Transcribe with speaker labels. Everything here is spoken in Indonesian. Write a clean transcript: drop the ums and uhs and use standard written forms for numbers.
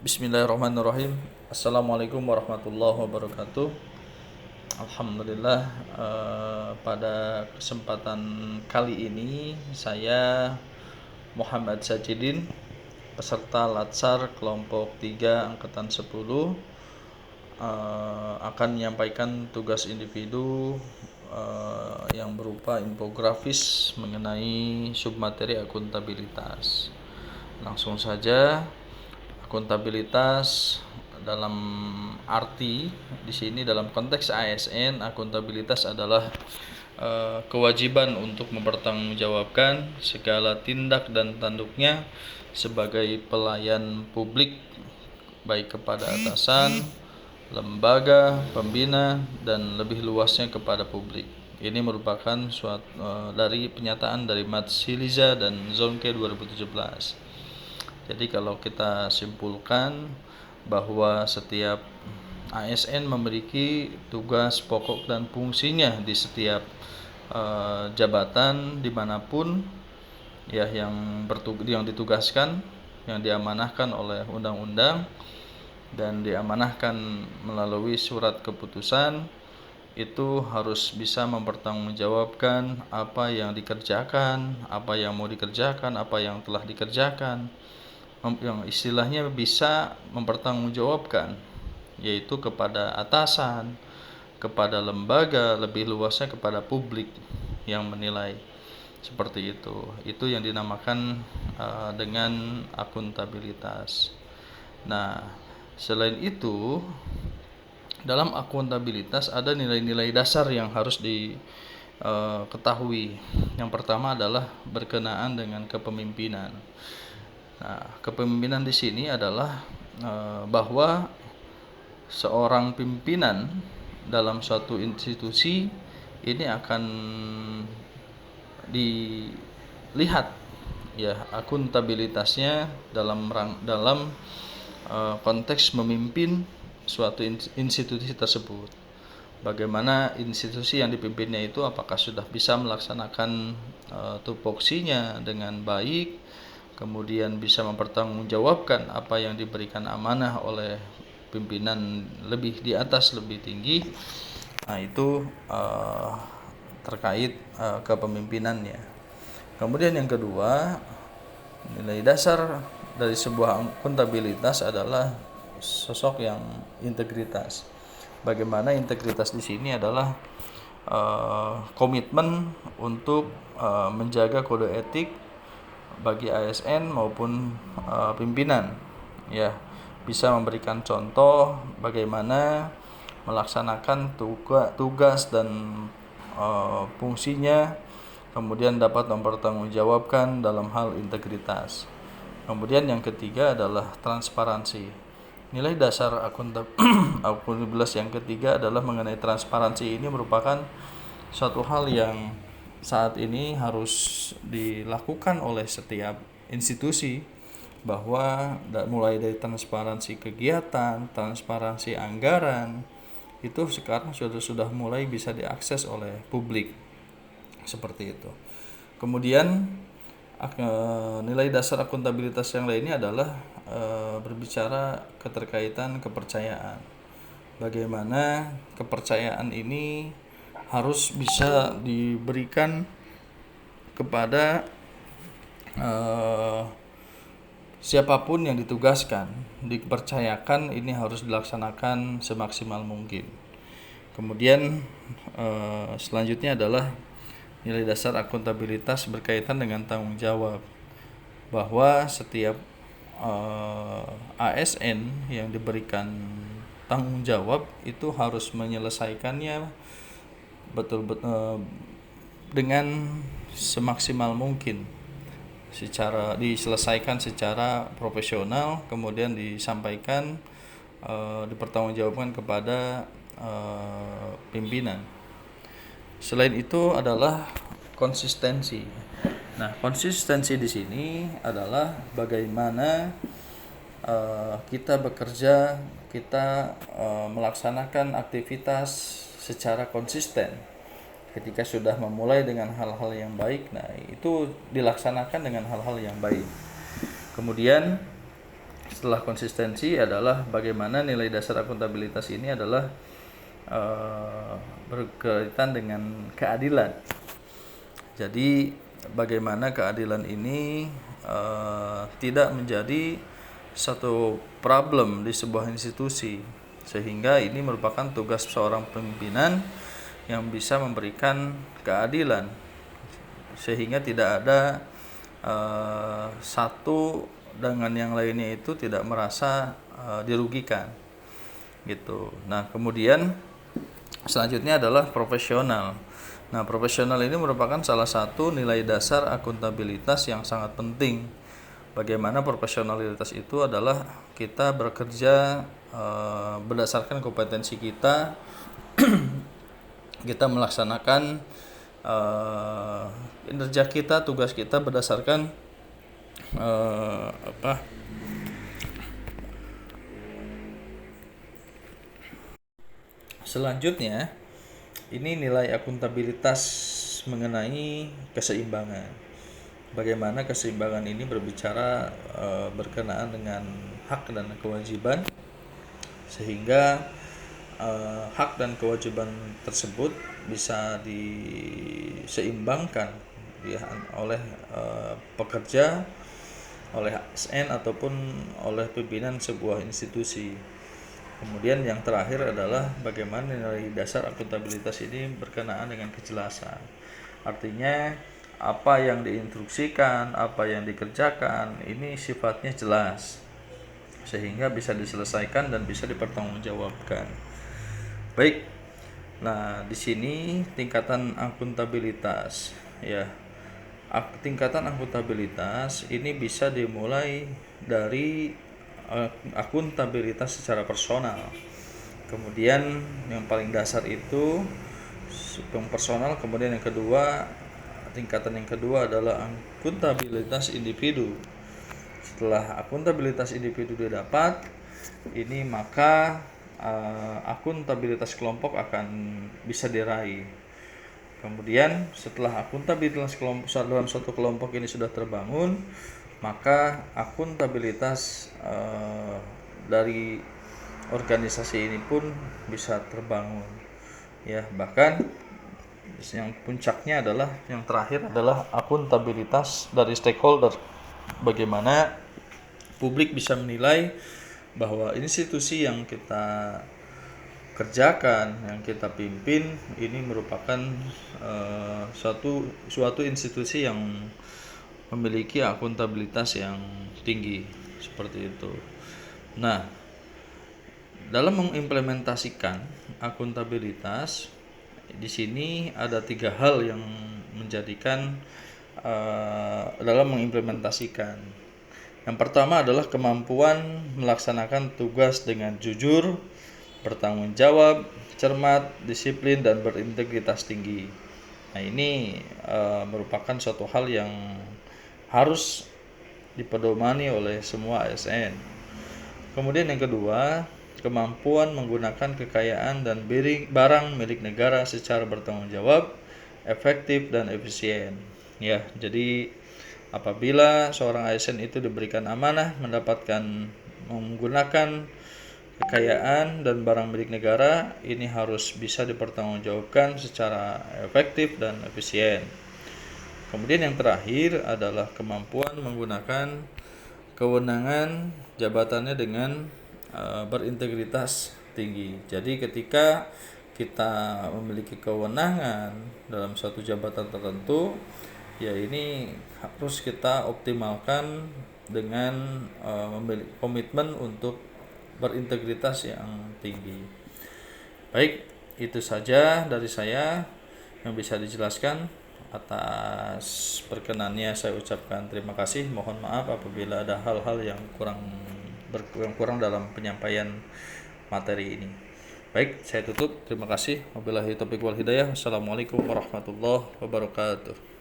Speaker 1: Bismillahirrahmanirrahim. Assalamualaikum warahmatullahi wabarakatuh. Alhamdulillah, pada kesempatan kali ini saya Muhammad Sajidin, peserta Latsar kelompok 3 angkatan 10, akan menyampaikan tugas individu yang berupa infografis mengenai submateri akuntabilitas. Langsung saja. Akuntabilitas dalam arti di sini dalam konteks ASN, akuntabilitas adalah kewajiban untuk mempertanggungjawabkan segala tindak dan tanduknya sebagai pelayan publik, baik kepada atasan, lembaga, pembina, dan lebih luasnya kepada publik. Ini merupakan dari penyataan dari Matsiliza dan Zonke 2017. Jadi kalau kita simpulkan bahwa setiap ASN memiliki tugas pokok dan fungsinya di setiap jabatan dimanapun ya yang ditugaskan, yang diamanahkan oleh undang-undang dan diamanahkan melalui surat keputusan, itu harus bisa mempertanggungjawabkan apa yang dikerjakan, apa yang mau dikerjakan, apa yang telah dikerjakan, yang istilahnya bisa mempertanggungjawabkan, yaitu kepada atasan, kepada lembaga, lebih luasnya kepada publik yang menilai. Seperti itu. Itu yang dinamakan dengan akuntabilitas. Nah, selain itu, dalam akuntabilitas ada nilai-nilai dasar yang harus diketahui. Yang pertama adalah berkenaan dengan kepemimpinan. Nah, kepemimpinan di sini adalah bahwa seorang pimpinan dalam suatu institusi ini akan dilihat ya akuntabilitasnya dalam konteks memimpin suatu institusi tersebut. Bagaimana institusi yang dipimpinnya itu apakah sudah bisa melaksanakan tupoksinya dengan baik, kemudian bisa mempertanggungjawabkan apa yang diberikan amanah oleh pimpinan lebih di atas, lebih tinggi. Nah, itu terkait kepemimpinannya. Kemudian yang kedua, nilai dasar dari sebuah akuntabilitas adalah sosok yang integritas. Bagaimana integritas di sini adalah komitmen untuk menjaga kode etik bagi ASN maupun pimpinan, ya, bisa memberikan contoh bagaimana melaksanakan tugas dan fungsinya, kemudian dapat mempertanggungjawabkan dalam hal integritas. Kemudian yang ketiga adalah transparansi. Nilai dasar akuntabilitas yang ketiga adalah mengenai transparansi. Ini merupakan suatu hal yang saat ini harus dilakukan oleh setiap institusi, bahwa mulai dari transparansi kegiatan, transparansi anggaran, itu sekarang sudah mulai bisa diakses oleh publik. Seperti itu. Kemudian nilai dasar akuntabilitas yang lainnya adalah berbicara keterkaitan kepercayaan. Bagaimana kepercayaan ini harus bisa diberikan kepada siapapun yang ditugaskan, dipercayakan ini harus dilaksanakan semaksimal mungkin. Kemudian selanjutnya adalah nilai dasar akuntabilitas berkaitan dengan tanggung jawab, bahwa setiap ASN yang diberikan tanggung jawab itu harus menyelesaikannya betul-betul dengan semaksimal mungkin, diselesaikan secara profesional, kemudian disampaikan, dipertanggungjawabkan kepada pimpinan. Selain itu adalah konsistensi. Nah, konsistensi di sini adalah bagaimana kita bekerja, kita melaksanakan aktivitas secara konsisten. Ketika sudah memulai dengan hal-hal yang baik, nah itu dilaksanakan dengan hal-hal yang baik. Kemudian Setelah konsistensi adalah bagaimana nilai dasar akuntabilitas ini adalah berkaitan dengan keadilan. Jadi bagaimana keadilan ini tidak menjadi satu problem di sebuah institusi, sehingga ini merupakan tugas seorang pimpinan yang bisa memberikan keadilan, sehingga tidak ada satu dengan yang lainnya itu tidak merasa dirugikan gitu. Nah, kemudian selanjutnya adalah profesional. Nah, profesional ini merupakan salah satu nilai dasar akuntabilitas yang sangat penting. Bagaimana profesionalitas itu adalah kita bekerja berdasarkan kompetensi kita, kita melaksanakan kinerja kita, tugas kita berdasarkan Selanjutnya, ini nilai akuntabilitas mengenai keseimbangan. Bagaimana keseimbangan ini berbicara berkenaan dengan hak dan kewajiban, sehingga hak dan kewajiban tersebut bisa diseimbangkan oleh pekerja, oleh ASN ataupun oleh pimpinan sebuah institusi. Kemudian yang terakhir adalah bagaimana nilai dasar akuntabilitas ini berkenaan dengan kejelasan. Artinya apa yang diinstruksikan, apa yang dikerjakan ini sifatnya jelas, sehingga bisa diselesaikan dan bisa dipertanggungjawabkan. Baik. Nah, di sini tingkatan akuntabilitas ya. Tingkatan akuntabilitas ini bisa dimulai dari akuntabilitas secara personal. Kemudian yang paling dasar itu yang personal, kemudian yang kedua, tingkatan yang kedua adalah akuntabilitas individu. Setelah akuntabilitas individu didapat, ini maka akuntabilitas kelompok akan bisa diraih. Kemudian setelah akuntabilitas kelompok dalam suatu kelompok ini sudah terbangun, maka akuntabilitas dari organisasi ini pun bisa terbangun. Ya, bahkan yang puncaknya adalah yang terakhir adalah akuntabilitas dari stakeholder. Bagaimana publik bisa menilai bahwa institusi yang kita kerjakan, yang kita pimpin ini merupakan suatu institusi yang memiliki akuntabilitas yang tinggi, seperti itu. Nah, dalam mengimplementasikan akuntabilitas, di sini ada 3 hal yang menjadikan dalam mengimplementasikan. Yang pertama adalah kemampuan melaksanakan tugas dengan jujur, bertanggung jawab, cermat, disiplin, dan berintegritas tinggi. Nah, ini merupakan suatu hal yang harus dipedomani oleh semua ASN. Kemudian yang kedua, kemampuan menggunakan kekayaan dan barang milik negara secara bertanggung jawab, efektif, dan efisien. Ya, jadi apabila seorang ASN itu diberikan amanah menggunakan kekayaan dan barang milik negara, ini harus bisa dipertanggungjawabkan secara efektif dan efisien. Kemudian yang terakhir adalah kemampuan menggunakan kewenangan jabatannya dengan berintegritas tinggi. Jadi ketika kita memiliki kewenangan dalam suatu jabatan tertentu, ya ini harus kita optimalkan dengan memiliki komitmen untuk berintegritas yang tinggi. Baik, itu saja dari saya yang bisa dijelaskan. Atas perkenannya saya ucapkan terima kasih. Mohon maaf apabila ada hal-hal yang kurang dalam penyampaian materi ini. Baik, saya tutup. Terima kasih. Wabillahi taufiq wal hidayah. Wassalamualaikum warahmatullahi wabarakatuh.